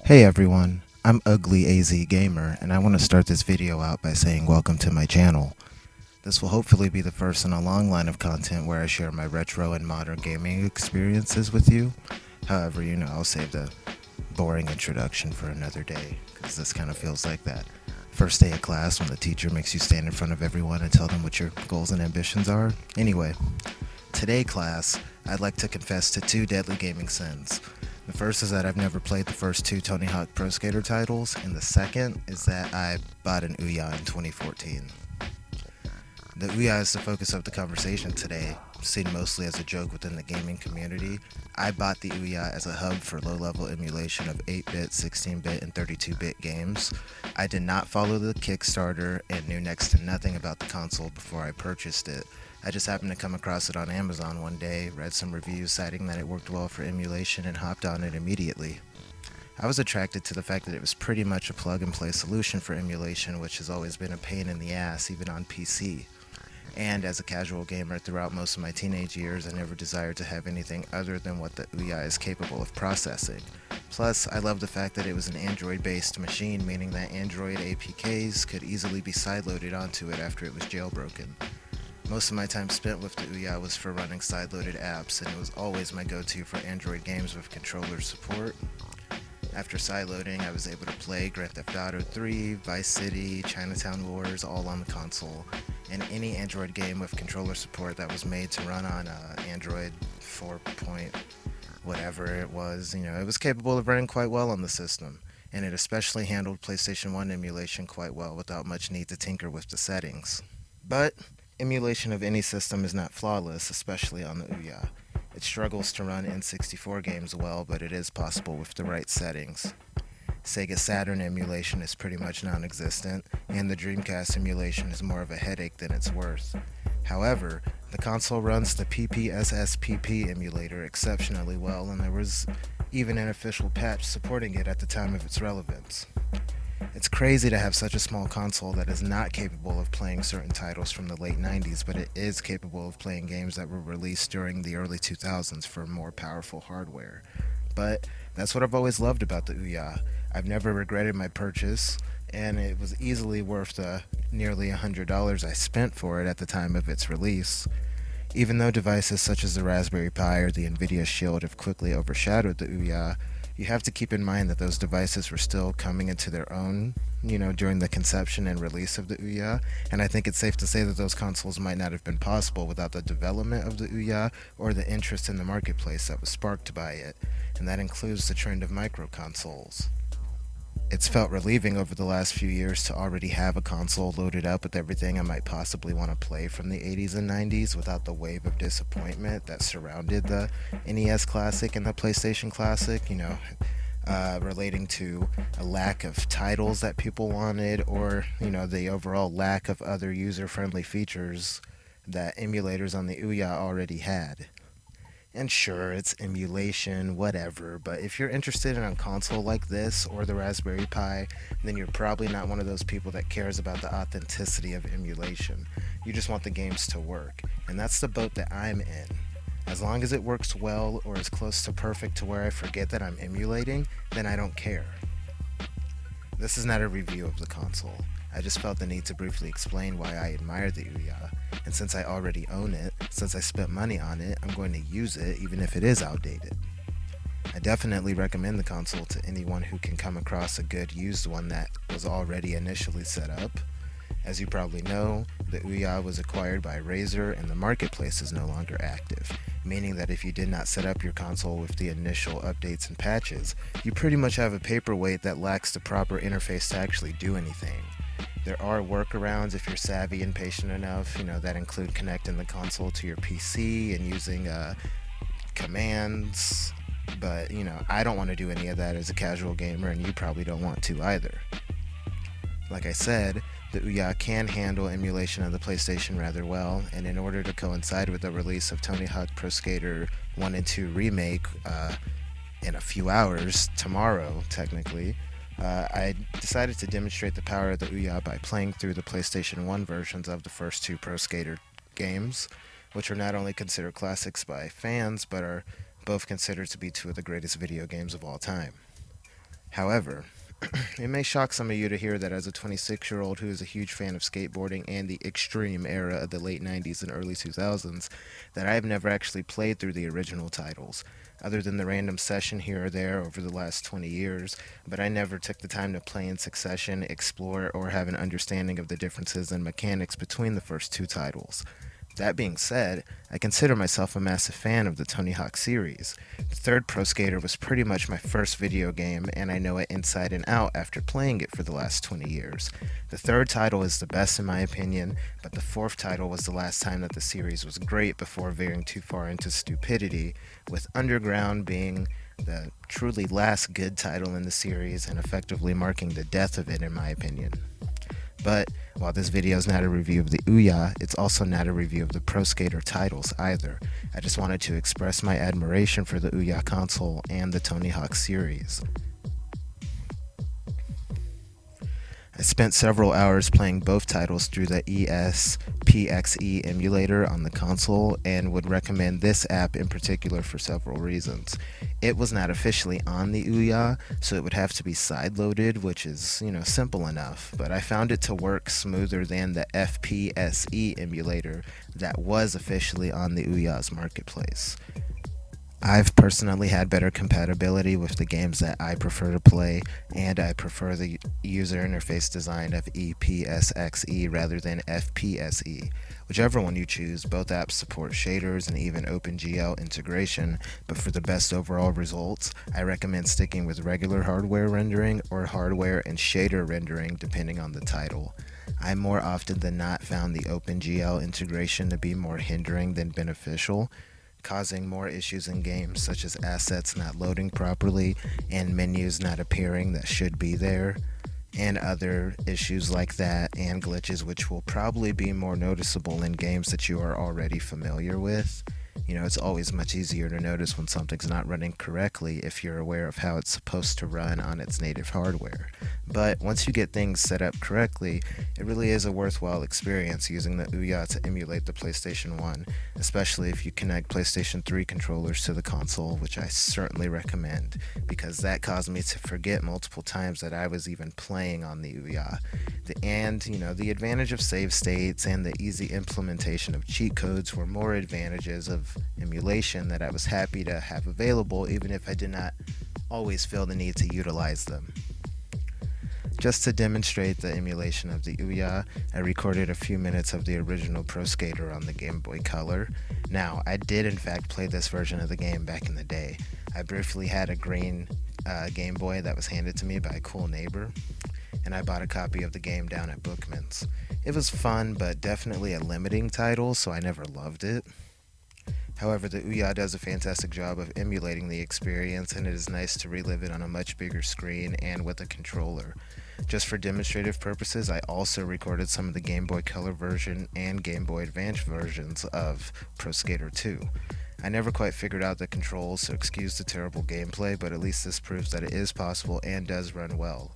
Hey everyone, I'm uglyAZgamer, and I want to start this video out by saying welcome to my channel. This will hopefully be the first in a long line of content where I share my retro and modern gaming experiences with you. However, I'll save the boring introduction for another day, because this kind of feels like that first day of class when the teacher makes you stand in front of everyone and tell them what your goals and ambitions are. Anyway, today class, I'd like to confess to two deadly gaming sins. The first is that I've never played the first two Tony Hawk Pro Skater titles, and the second is that I bought an Ouya in 2014. The Ouya is the focus of the conversation today, seen mostly as a joke within the gaming community. I bought the Ouya as a hub for low-level emulation of 8-bit, 16-bit, and 32-bit games. I did not follow the Kickstarter and knew next to nothing about the console before I purchased it. I just happened to come across it on Amazon one day, read some reviews citing that it worked well for emulation, and hopped on it immediately. I was attracted to the fact that it was pretty much a plug-and-play solution for emulation, which has always been a pain in the ass, even on PC. And as a casual gamer throughout most of my teenage years, I never desired to have anything other than what the Ouya is capable of processing. Plus, I love the fact that it was an Android-based machine, meaning that Android APKs could easily be sideloaded onto it after it was jailbroken. Most of my time spent with the Ouya was for running sideloaded apps, and it was always my go-to for Android games with controller support. After sideloading, I was able to play Grand Theft Auto 3, Vice City, Chinatown Wars, all on the console, and any Android game with controller support that was made to run on Android 4 point whatever it was, it was capable of running quite well on the system, and it especially handled PlayStation 1 emulation quite well without much need to tinker with the settings. But emulation of any system is not flawless, especially on the Ouya. It struggles to run N64 games well, but it is possible with the right settings. Sega Saturn emulation is pretty much non-existent, and the Dreamcast emulation is more of a headache than it's worth. However, the console runs the PPSSPP emulator exceptionally well, and there was even an official patch supporting it at the time of its relevance. It's crazy to have such a small console that is not capable of playing certain titles from the late 90s, but it is capable of playing games that were released during the early 2000s for more powerful hardware. But that's what I've always loved about the Ouya. I've never regretted my purchase, and it was easily worth the nearly $100 I spent for it at the time of its release. Even though devices such as the Raspberry Pi or the Nvidia Shield have quickly overshadowed the Ouya, you have to keep in mind that those devices were still coming into their own, during the conception and release of the Ouya, and I think it's safe to say that those consoles might not have been possible without the development of the Ouya or the interest in the marketplace that was sparked by it, and that includes the trend of micro consoles. It's felt relieving over the last few years to already have a console loaded up with everything I might possibly want to play from the 80s and 90s without the wave of disappointment that surrounded the NES Classic and the PlayStation Classic, relating to a lack of titles that people wanted or, the overall lack of other user-friendly features that emulators on the Ouya already had. And sure, it's emulation, whatever, but if you're interested in a console like this or the Raspberry Pi, then you're probably not one of those people that cares about the authenticity of emulation. You just want the games to work, and that's the boat that I'm in. As long as it works well or is close to perfect to where I forget that I'm emulating, then I don't care. This is not a review of the console. I just felt the need to briefly explain why I admire the Ouya, and since I already own it, since I spent money on it, I'm going to use it even if it is outdated. I definitely recommend the console to anyone who can come across a good used one that was already initially set up. As you probably know, the Ouya was acquired by Razer and the marketplace is no longer active, meaning that if you did not set up your console with the initial updates and patches, you pretty much have a paperweight that lacks the proper interface to actually do anything. There are workarounds if you're savvy and patient enough, that include connecting the console to your PC and using commands, but, I don't want to do any of that as a casual gamer, and you probably don't want to either. Like I said, the Ouya can handle emulation of the PlayStation rather well, and in order to coincide with the release of Tony Hawk Pro Skater 1 and 2 Remake in a few hours, tomorrow technically, I decided to demonstrate the power of the Ouya by playing through the PlayStation 1 versions of the first two Pro Skater games, which are not only considered classics by fans, but are both considered to be two of the greatest video games of all time. However, it may shock some of you to hear that as a 26-year-old who is a huge fan of skateboarding and the extreme era of the late 90s and early 2000s, that I have never actually played through the original titles, other than the random session here or there over the last 20 years, but I never took the time to play in succession, explore, or have an understanding of the differences and mechanics between the first two titles. That being said, I consider myself a massive fan of the Tony Hawk series. The third Pro Skater was pretty much my first video game, and I know it inside and out after playing it for the last 20 years. The third title is the best in my opinion, but the fourth title was the last time that the series was great before veering too far into stupidity, with Underground being the truly last good title in the series and effectively marking the death of it in my opinion. But while this video is not a review of the Ouya, it's also not a review of the Pro Skater titles either. I just wanted to express my admiration for the Ouya console and the Tony Hawk series. I spent several hours playing both titles through the EPSXE emulator on the console and would recommend this app in particular for several reasons. It was not officially on the Ouya, so it would have to be side-loaded, which is, simple enough, but I found it to work smoother than the PSSE emulator that was officially on the Ouya's marketplace. I've personally had better compatibility with the games that I prefer to play, and I prefer the user interface design of EPSXE rather than FPSE. Whichever one you choose, both apps support shaders and even OpenGL integration, but for the best overall results, I recommend sticking with regular hardware rendering or hardware and shader rendering depending on the title. I more often than not found the OpenGL integration to be more hindering than beneficial, causing more issues in games such as assets not loading properly and menus not appearing that should be there, and other issues like that and glitches which will probably be more noticeable in games that you are already familiar with. It's always much easier to notice when something's not running correctly if you're aware of how it's supposed to run on its native hardware. But once you get things set up correctly, it really is a worthwhile experience using the Ouya to emulate the PlayStation 1, especially if you connect PlayStation 3 controllers to the console, which I certainly recommend, because that caused me to forget multiple times that I was even playing on the Ouya. The advantage of save states and the easy implementation of cheat codes were more advantages of emulation that I was happy to have available, even if I did not always feel the need to utilize them. Just to demonstrate the emulation of the Ouya, I recorded a few minutes of the original Pro Skater on the Gameboy Color. Now, I did in fact play this version of the game back in the day. I briefly had a green Game Boy that was handed to me by a cool neighbor, and I bought a copy of the game down at Bookman's. It was fun, but definitely a limiting title, so I never loved it. However, the Ouya does a fantastic job of emulating the experience, and it is nice to relive it on a much bigger screen and with a controller. Just for demonstrative purposes, I also recorded some of the Game Boy Color version and Game Boy Advance versions of Pro Skater 2. I never quite figured out the controls, so excuse the terrible gameplay, but at least this proves that it is possible and does run well.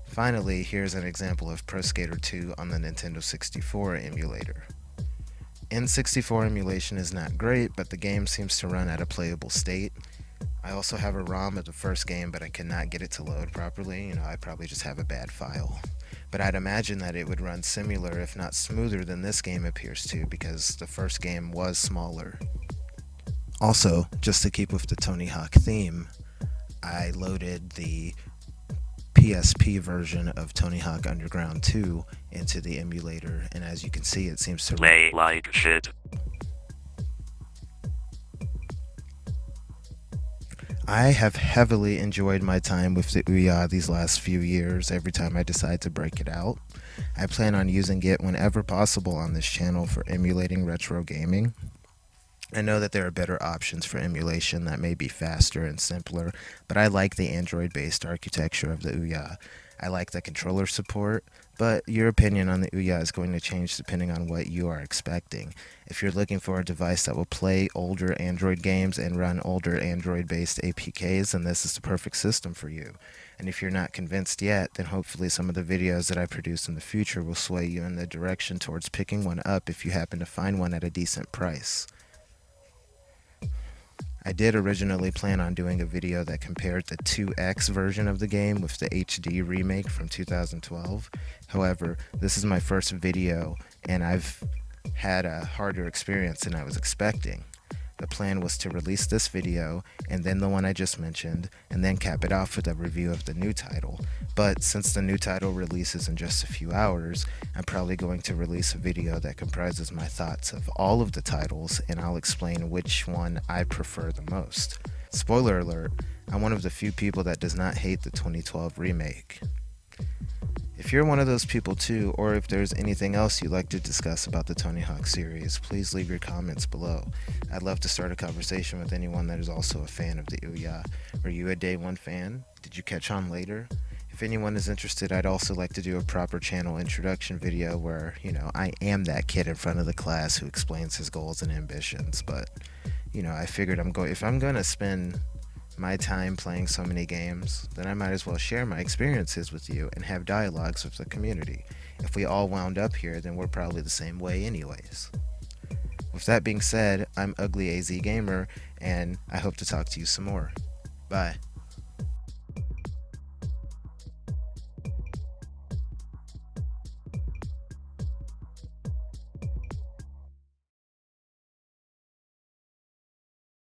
Finally, here's an example of Pro Skater 2 on the Nintendo 64 emulator. N64 emulation is not great, but the game seems to run at a playable state. I also have a ROM of the first game, but I cannot get it to load properly. I probably just have a bad file. But I'd imagine that it would run similar, if not smoother, than this game appears to, because the first game was smaller. Also, just to keep with the Tony Hawk theme, I loaded the PSP version of Tony Hawk Underground 2 into the emulator, and as you can see, it seems to play like shit. I have heavily enjoyed my time with the Ouya these last few years every time I decide to break it out. I plan on using it whenever possible on this channel for emulating retro gaming. I know that there are better options for emulation that may be faster and simpler, but I like the Android-based architecture of the Ouya. I like the controller support, but your opinion on the Ouya is going to change depending on what you are expecting. If you're looking for a device that will play older Android games and run older Android-based APKs, then this is the perfect system for you. And if you're not convinced yet, then hopefully some of the videos that I produce in the future will sway you in the direction towards picking one up if you happen to find one at a decent price. I did originally plan on doing a video that compared the 2X version of the game with the HD remake from 2012. However, this is my first video and I've had a harder experience than I was expecting. The plan was to release this video and then the one I just mentioned, and then cap it off with a review of the new title. But since the new title releases in just a few hours, I'm probably going to release a video that comprises my thoughts of all of the titles, and I'll explain which one I prefer the most. Spoiler alert, I'm one of the few people that does not hate the 2012 remake. If you're one of those people too, or if there's anything else you'd like to discuss about the Tony Hawk series, please leave your comments below. I'd love to start a conversation with anyone that is also a fan of the Ouya. Were you a day one fan? Did you catch on later? If anyone is interested, I'd also like to do a proper channel introduction video where, I am that kid in front of the class who explains his goals and ambitions. But, I figured if I'm going to spend my time playing so many games, then I might as well share my experiences with you and have dialogues with the community. If we all wound up here, then we're probably the same way anyways. With that being said, I'm uglyAZgamer, and I hope to talk to you some more. Bye.